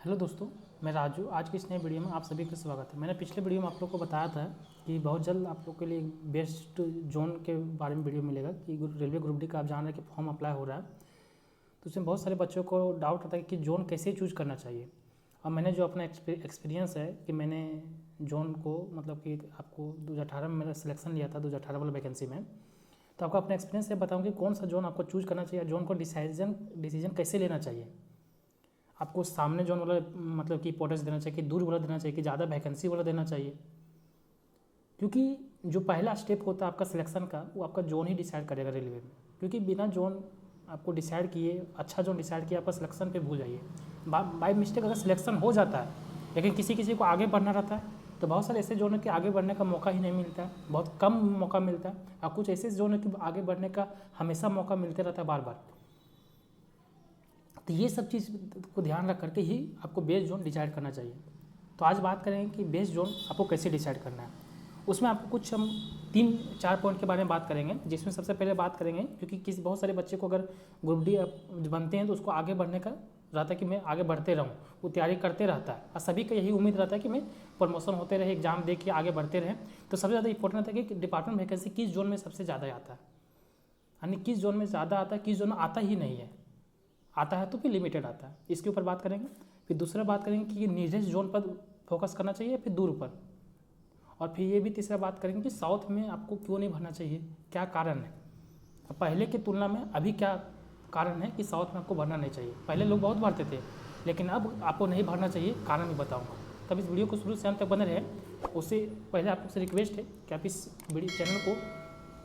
Hello दोस्तों, मैं राजू। आज की इस नए वीडियो में आप सभी का स्वागत है। मैंने पिछले वीडियो में आप लोग को बताया था कि बहुत जल्द आप लोग के लिए बेस्ट जोन के बारे में वीडियो मिलेगा कि रेलवे ग्रुप डी का आप जान रहे हैं कि फॉर्म अप्लाई हो रहा है। तो उसमें बहुत सारे बच्चों को डाउट होता है कि जोन कैसे चूज करना चाहिए। और मैंने जो अपना एक्सपीरियंस है कि मैंने जोन को मतलब कि आपको 2018 में मेरा सिलेक्शन लिया था, 2018 वाला वैकेंसी में। तो आपको अपना एक्सपीरियंस से बताऊँ कि कौन सा जोन आपको चूज करना चाहिए, जोन को डिसीजन कैसे लेना चाहिए। आपको सामने जोन वाला मतलब कि इंपॉर्टेंस देना चाहिए कि दूर वाला देना चाहिए कि ज़्यादा वैकेंसी वाला देना चाहिए। क्योंकि जो पहला स्टेप होता है आपका सिलेक्शन का, वो आपका जोन ही डिसाइड करेगा रेलवे में। क्योंकि बिना जोन आपको डिसाइड किए, अच्छा जोन डिसाइड किए, आपका सिलेक्शन पे भूल जाइए। बाई मिस्टेक अगर सिलेक्शन हो जाता है, लेकिन किसी किसी को आगे बढ़ना रहता है, तो बहुत सारे ऐसे जोन है कि आगे बढ़ने का मौका ही नहीं मिलता है, बहुत कम मौका मिलता है। और कुछ ऐसे जोन है कि आगे बढ़ने का हमेशा मौका मिलते रहता है बार बार। तो ये सब चीज़ को ध्यान रख करके ही आपको बेस्ट जोन डिसाइड करना चाहिए। तो आज बात करेंगे कि बेस्ट जोन आपको कैसे डिसाइड करना है। उसमें आपको कुछ हम 3-4 पॉइंट के बारे में बात करेंगे, जिसमें सबसे पहले बात करेंगे क्योंकि किसी बहुत सारे बच्चे को अगर ग्रुप डी बनते हैं तो उसको आगे बढ़ने का रहता है कि मैं आगे बढ़ते रहूँ, वो तैयारी करते रहता है और सभी का यही उम्मीद रहता है कि मैं प्रमोशन होते रहे, एग्जाम दे के आगे बढ़ते रहें। तो सबसे ज़्यादा इंपॉर्टेंट है कि डिपार्टमेंट वैकेंसी किस जोन में सबसे ज़्यादा आता है, यानी किस जोन में ज़्यादा आता है, किस जोन में आता ही नहीं है। आता है तो फिर लिमिटेड आता है, इसके ऊपर बात करेंगे। फिर दूसरा बात करेंगे कि नियरेस्ट जोन पर फोकस करना चाहिए या फिर दूर पर। और फिर ये भी तीसरा बात करेंगे कि साउथ में आपको क्यों नहीं भरना चाहिए, क्या कारण है। अब पहले की तुलना में अभी क्या कारण है कि साउथ में आपको भरना नहीं चाहिए। पहले लोग बहुत भरते थे, लेकिन अब आपको नहीं भरना चाहिए, कारण भी बताऊँगा। तब इस वीडियो को शुरू से अंत तक बने रहे। उससे पहले आपसे रिक्वेस्ट है कि आप इस वीडियो चैनल को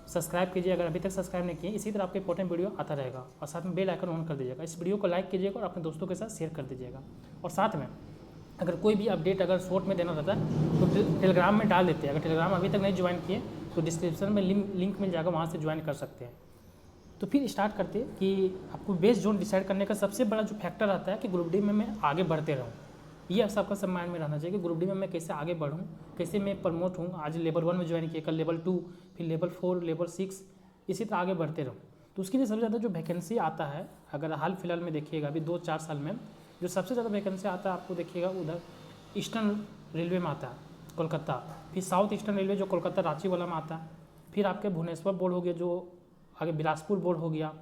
सब्सक्राइब कीजिए अगर अभी तक सब्सक्राइब नहीं किए। इसी तरह आपके इंपॉर्टेंट वीडियो आता रहेगा और साथ में बेल आइकन ऑन कर दीजिएगा। इस वीडियो को लाइक कीजिएगा और अपने दोस्तों के साथ शेयर कर दीजिएगा। और साथ में अगर कोई भी अपडेट अगर शॉर्ट में देना रहता है तो टेलीग्राम में डाल देते हैं। अगर टेलीग्राम अभी तक नहीं ज्वाइन किए तो डिस्क्रिप्शन में लिंक मिल जाएगा, वहाँ से ज्वाइन कर सकते हैं। तो फिर स्टार्ट करते हैं कि आपको बेस्ट जोन डिसाइड करने का सबसे बड़ा जो फैक्टर आता है कि ग्रुप डी में मैं आगे बढ़ते रहूँ। ये आप सबका सब माइंड में रहना चाहिए कि ग्रुप डी में मैं कैसे आगे बढ़ूँ, कैसे मैं प्रमोट हूँ। आज लेवल 1 में ज्वाइन किया, कल लेवल 2, फिर लेवल 4, लेवल 6, इसी तरह आगे बढ़ते रहूँ। तो उसके लिए सबसे ज़्यादा जो वैकेंसी आता है, अगर हाल फिलहाल में देखिएगा अभी 2-4 साल में जो सबसे ज़्यादा वैकेंसी आता है आपको देखिएगा उधर ईस्टर्न रेलवे में आता है, कोलकाता। फिर साउथ ईस्टर्न रेलवे जो कोलकाता रांची वाला में आता है। फिर आपके भुवनेश्वर बोर्ड हो गया, जो आगे बिलासपुर बोर्ड हो गया।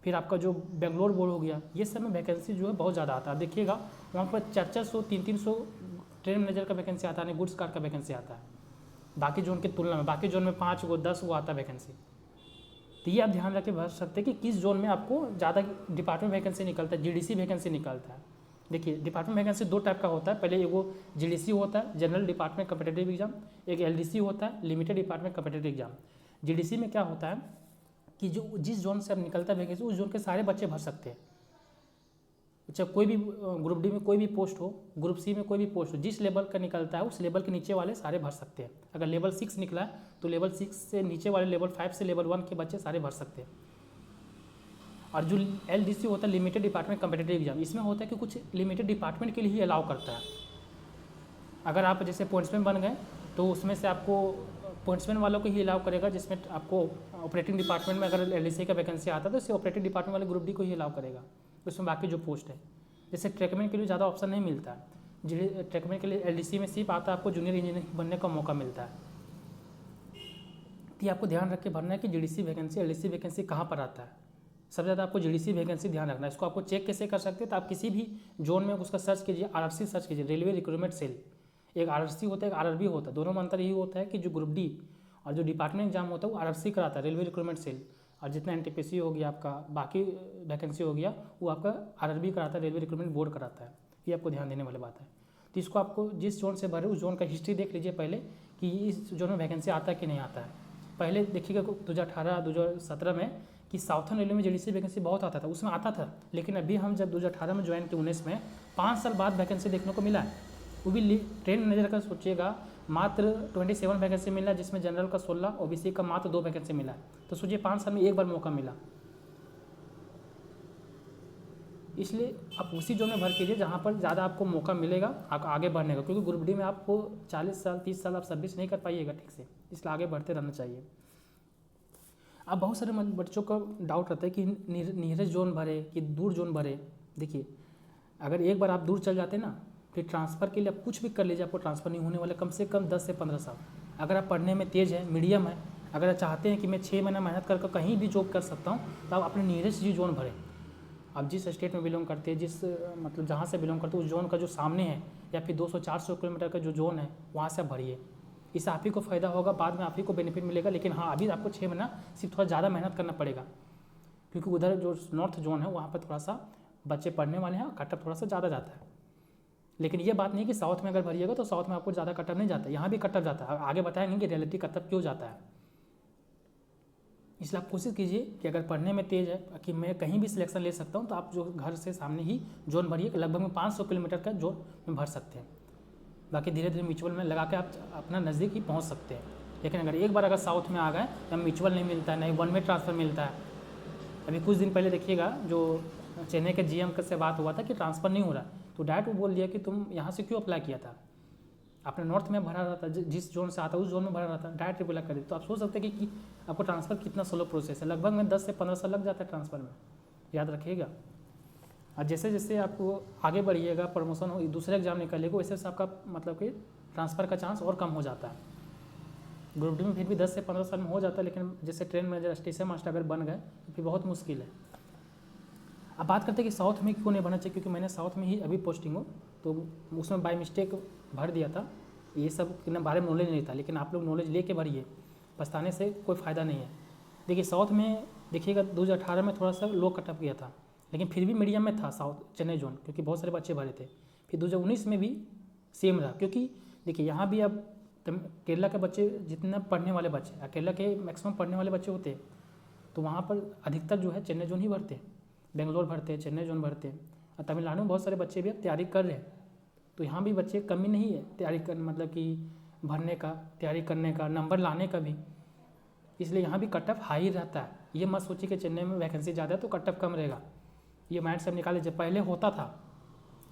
फिर आपका जो बेंगलोर बोर्ड हो गया। ये सब में वैकेंसी जो है बहुत ज़्यादा आता है। देखिएगा वहाँ पर 400-400, 300-300 ट्रेन मैनेजर का वैकेंसी आता है, गुड्स कार्ड का वैकेंसी आता है। बाकी जोन की तुलना में बाकी जोन में 5 गो 10 वो आता है वैकेंसी। तो ये आप ध्यान रख के भर सकते हैं कि किस जोन में आपको ज़्यादा डिपार्टमेंट वैकेंसी निकलता है, जीडीसी वैकेंसी निकलता है। देखिए डिपार्टमेंट वैकेंसी 2 टाइप का होता है। पहले एगो जीडीसी होता है, जनरल डिपार्टमेंट कॉम्पिटिटिव एग्जाम। एक एलडीसी होता है, limited department competitive exam. GDC में क्या होता है कि जो जिस जोन से अब निकलता है वैकेंसी, उस जोन के सारे बच्चे भर सकते हैं। चाहे कोई भी ग्रुप डी में कोई भी पोस्ट हो, ग्रुप सी में कोई भी पोस्ट हो, जिस लेवल का निकलता है उस लेवल के नीचे वाले सारे भर सकते हैं। अगर लेवल 6 निकला है तो लेवल 6 से नीचे वाले लेवल 5 से लेवल 1 के बच्चे सारे भर सकते हैं। और जो एलडीसी होता है, लिमिटेड डिपार्टमेंट कॉम्पिटिटिव एग्जाम, इसमें होता है कि कुछ लिमिटेड डिपार्टमेंट के लिए ही अलाउ करता है। अगर आप जैसे पॉइंट्समैन बन गए तो उसमें से आपको पॉइंट्समैन वालों को ही अलाउ करेगा, जिसमें आपको ऑपरेटिंग डिपार्टमेंट में अगर एलडीसी का वैकेंसी आता है तो इससे ऑपरेटिंग डिपार्टमेंट वाले ग्रुप डी को ही अलाउ करेगा। उसमें बाकी जो पोस्ट है, जैसे ट्रैकमैन के लिए ज़्यादा ऑप्शन नहीं मिलता है। ट्रैकमैन के लिए एलडीसी में सिर्फ आता है आपको जूनियर इंजीनियर बनने का मौका मिलता है। तो ये आपको ध्यान रख के भरना है कि जीडीसी वैकेंसी, एलडीसी वैकेंसी कहाँ पर आता है। सबसे ज़्यादा आपको जीडीसी वैकेंसी ध्यान रखना है। इसको आपको चेक कैसे कर सकते हैं, तो आप किसी भी जोन में उसका सर्च कीजिए, आरआरसी सर्च कीजिए, रेलवे रिक्रूटमेंट सेल। एक आरआरसी होता है, एक आरआरबी होता है। दोनों में अंतर यही होता है कि जो ग्रुप डी और जो डिपार्टमेंट एग्जाम होता है वो आरआरसी कराता है, रेलवे रिक्रूटमेंट सेल। और जितना एनटीपीसी हो गया आपका, बाकी वैकेंसी हो गया, वो आपका आरआरबी कराता है, रेलवे रिक्रूटमेंट बोर्ड कराता है। ये आपको ध्यान देने वाली बात है। तो इसको आपको जिस जोन से भरे उस जोन का हिस्ट्री देख लीजिए पहले कि इस जोन में वैकेंसी आता है कि नहीं आता है। पहले देखिएगा 2018-2017 में कि साउथर्न रेलवे में जीडीसी वैकेंसी बहुत आता था, उसमें आता था। लेकिन अभी हम जब 2018 में ज्वाइन किए, 19 में 5 साल बाद वैकेंसी देखने को मिला है। वो भी ट्रेन मैनेजर का सोचिएगा मात्र 27 वैकेंसी मिला, जिसमें जनरल का 16, ओबीसी का मात्र 2 वैकेंसी मिला। तो सोचिए 5 साल में एक बार मौका मिला। इसलिए आप उसी जोन में भर कीजिए जहाँ पर ज़्यादा आपको मौका मिलेगा आगे बढ़ने का। क्योंकि ग्रुप डी में आपको 40 साल 30 साल आप सर्विस नहीं कर पाइएगा ठीक से, इसलिए आगे बढ़ते रहना चाहिए। अब बहुत सारे बच्चों का डाउट रहता है कि नियरेस्ट जोन भरे कि दूर जोन भरे। देखिए अगर एक बार आप दूर चल जाते ना, फिर ट्रांसफ़र के लिए आप कुछ भी कर लीजिए, आपको ट्रांसफ़र नहीं होने वाला, कम से कम 10 से 15 साल। अगर आप पढ़ने में तेज़ है, मीडियम है, अगर आप चाहते हैं कि मैं 6 महीना मेहनत करके कहीं भी जॉब कर सकता हूँ, तो आप अपने नियरेस्ट जी जोन भरें। आप जिस स्टेट में बिलोंग करते हैं, जिस मतलब जहाँ से बिलोंग करते हैं, उस जोन का जो सामने है या फिर 200-400 किलोमीटर का जो जोन है, वहाँ से आप भरिए। इससे आप ही को फ़ायदा होगा, बाद में आप ही को बेनिफिट मिलेगा। लेकिन हाँ, अभी आपको 6 महीना सिर्फ थोड़ा ज़्यादा मेहनत करना पड़ेगा, क्योंकि उधर जो नॉर्थ जोन है वहाँ पर थोड़ा सा बच्चे पढ़ने वाले हैं, कटअप थोड़ा सा ज़्यादा जाता है। लेकिन ये बात नहीं कि साउथ में अगर भरिएगा तो साउथ में आपको ज़्यादा कटअप नहीं जाता, यहाँ भी कटअप जाता है। आगे बताएंगे कि रियलिटी कटअप क्यों जाता है। इसलिए आप कोशिश कीजिए कि अगर पढ़ने में तेज़ है कि मैं कहीं भी सिलेक्शन ले सकता हूँ, तो आप जो घर से सामने ही जोन भरिए। लगभग में 500 किलोमीटर का जोन में भर सकते हैं। बाकी धीरे धीरे म्यूचुअल में लगा के आप अपना नज़दीक ही पहुँच सकते हैं। लेकिन अगर एक बार अगर साउथ में आ गए तो म्यूचुअल नहीं मिलता है, नहीं वन वे ट्रांसफ़र मिलता है। अभी कुछ दिन पहले देखिएगा, जो चेन्नई के GM से बात हुआ था कि ट्रांसफ़र नहीं हो रहा, तो डायरेक्ट वो बोल दिया कि तुम यहाँ से क्यों अप्लाई किया था, आपने नॉर्थ में भरा रहा था, जिस जोन से आता उस जोन में भरा रहा था, डायरेक्ट अप्लाई कर दी। तो आप सोच सकते हैं कि आपको ट्रांसफ़र कितना स्लो प्रोसेस है। लगभग में 10 से 15 साल लग जाता है ट्रांसफ़र में, याद रखिएगा। और जैसे जैसे आपको आगे बढ़िएगा, प्रमोशन हो, दूसरे एग्जाम निकलेगा, वैसे वैसे आपका मतलब कि ट्रांसफ़र का चांस और कम हो जाता है। ग्रुप डी में फिर भी 10 से 15 साल में हो जाता है, लेकिन जैसे ट्रेन मैनेजर, स्टेशन मास्टर अगर बन गए तो फिर बहुत मुश्किल है। अब बात करते हैं कि साउथ में क्यों नहीं बनना चाहिए, क्योंकि मैंने साउथ में ही अभी पोस्टिंग हो, तो उसमें बाय मिस्टेक भर दिया था। ये सब के बारे में नॉलेज नहीं था, लेकिन आप लोग नॉलेज लेके भरिए, पछताने से कोई फ़ायदा नहीं है। देखिए साउथ में देखिएगा 2018 में थोड़ा सा लो कटअप गया था, लेकिन फिर भी मीडियम में था साउथ चेन्नई जोन, क्योंकि बहुत सारे बच्चे भरे थे। फिर 2019 में भी सेम रहा, क्योंकि देखिए यहाँ भी अब केरला के बच्चे जितना पढ़ने वाले बच्चे, केरला के मैक्सिमम पढ़ने वाले बच्चे होते हैं, तो वहाँ पर अधिकतर जो है चेन्नई जोन ही भरते हैं, बेंगलोर भरते हैं, चेन्नई जोन भरते हैं। और तमिलनाडु में बहुत सारे बच्चे भी अब तैयारी कर रहे हैं, तो यहाँ भी बच्चे कमी नहीं है तैयारी कर, मतलब कि भरने का, तैयारी करने का, नंबर लाने का भी। इसलिए यहाँ भी कटअप हाई रहता है। ये मत सोचिए कि चेन्नई में वैकेंसी ज़्यादा है तो कटअप कम रहेगा, ये माइंड से निकाले। जब पहले होता था,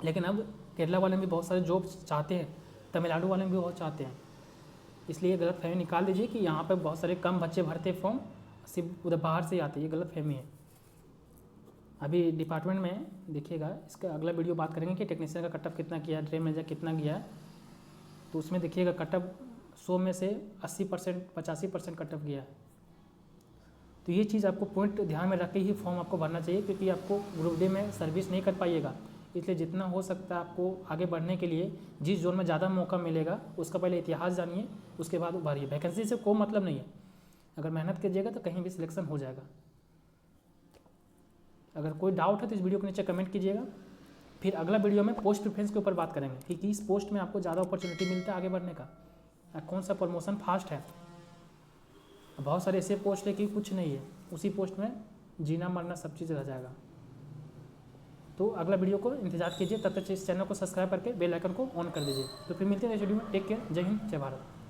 लेकिन अब केरला वाले भी बहुत सारे जॉब चाहते हैं, तमिलनाडु वाले भी बहुत चाहते हैं। इसलिए गलत फहमी निकाल दीजिए कि यहाँ पर बहुत सारे कम बच्चे भरते फॉर्म, सिर्फ उधर बाहर से आते, ये गलत फहमी है। अभी डिपार्टमेंट में देखिएगा, इसका अगला वीडियो बात करेंगे कि टेक्नीशियन का कटअप कितना किया है, ट्रेन मैनेजर कितना किया है। तो उसमें देखिएगा कटअप 100 में से 80%, 85% कटअप गया है। तो ये चीज़ आपको पॉइंट ध्यान में रख के ही फॉर्म आपको भरना चाहिए, क्योंकि आपको ग्रुप डी में सर्विस नहीं कर पाइएगा। इसलिए जितना हो सकता है आपको आगे बढ़ने के लिए जिस जोन में ज़्यादा मौका मिलेगा उसका पहले इतिहास जानिए, उसके बाद भरिए। वैकेंसी से कोई मतलब नहीं है, अगर मेहनत कीजिएगा तो कहीं भी सिलेक्शन हो जाएगा। अगर कोई डाउट है तो इस वीडियो के नीचे कमेंट कीजिएगा। फिर अगला वीडियो में पोस्ट प्रेफरेंस के ऊपर बात करेंगे कि किस पोस्ट में आपको ज़्यादा अपॉर्चुनिटी मिलता है आगे बढ़ने का, कौन सा प्रमोशन फास्ट है। बहुत सारे ऐसे पोस्ट है कि कुछ नहीं है, उसी पोस्ट में जीना मरना सब चीज़ रह जाएगा। तो अगला वीडियो को इंतजार कीजिए, तब तक इस चैनल को सब्सक्राइब करके बेल आइकन को ऑन कर दीजिए। तो फिर मिलते हैं नेक्स्ट वीडियो में। टेक केयर, जय हिंद, जय भारत।